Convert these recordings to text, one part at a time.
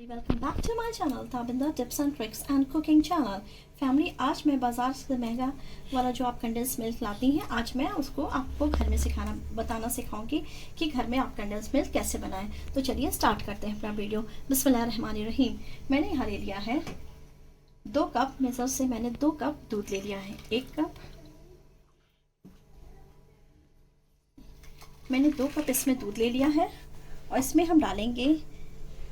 Welcome back to my channel Tabinda tips and tricks and cooking channel. Family, आज मैं बाज़ार से महंगा वाला जो आप कंडेंस मिल्क लाती हैं, आज मैं उसको आपको घर में बताना सिखाऊंगी कि घर में आप कंडेंस मिल्क कैसे बनाएं। तो चलिए स्टार्ट करते हैं अपना वीडियो। बिस्मिल्लाहिर्रहमानिर्रहीम। मैंने यहाँ ले लिया है 2 कप मेजर से मैंने 2 कप दूध ले लिया है। 1 कप मैंने 2 कप इसमें दूध ले लिया है और इसमें हम डालेंगे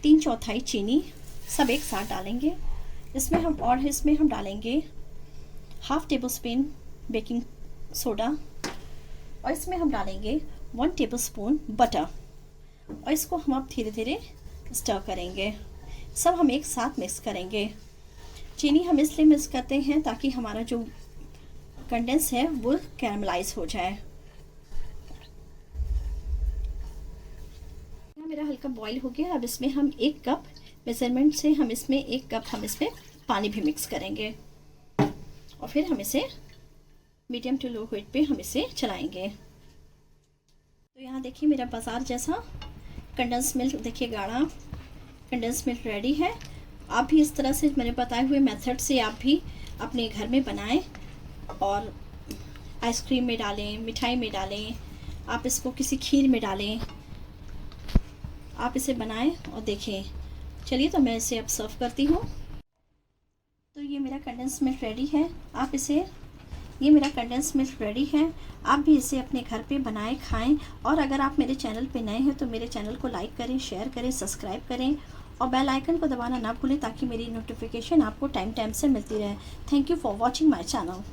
3/4 चीनी, सब एक साथ डालेंगे। इसमें हम डालेंगे 1/2 टेबलस्पून बेकिंग सोडा और इसमें हम डालेंगे 1 टेबलस्पून बटर और इसको हम अब धीरे धीरे स्टर करेंगे। सब हम एक साथ मिक्स करेंगे। चीनी हम इसलिए मिक्स करते हैं ताकि हमारा जो कंडेंस है वो कैरमलाइज हो जाए। मेरा हल्का बॉईल हो गया। अब इसमें हम 1 कप मेजरमेंट से हम इसमें 1 कप हम इसमें पानी भी मिक्स करेंगे और फिर हम इसे मीडियम टू लो हीट पे हम इसे चलाएंगे। तो यहाँ देखिए मेरा बाजार जैसा कंडेंस मिल्क, देखिए गाढ़ा कंडेंस मिल्क रेडी है। आप भी इस तरह से मैंने बताए हुए मेथड से आप भी अपने घर में बनाएं और आइसक्रीम में डालें, मिठाई में डालें, आप इसको किसी खीर में डालें, आप इसे बनाएं और देखें। चलिए तो मैं इसे अब सर्व करती हूँ। तो ये मेरा कंडेंस मिल्क रेडी है। ये मेरा कंडेंस मिल्क रेडी है। आप भी इसे अपने घर पे बनाएं, खाएं। और अगर आप मेरे चैनल पे नए हैं तो मेरे चैनल को लाइक करें, शेयर करें, सब्सक्राइब करें और बेल आइकन को दबाना ना भूलें ताकि मेरी नोटिफिकेशन आपको टाइम से मिलती रहे। Thank you for watching my channel.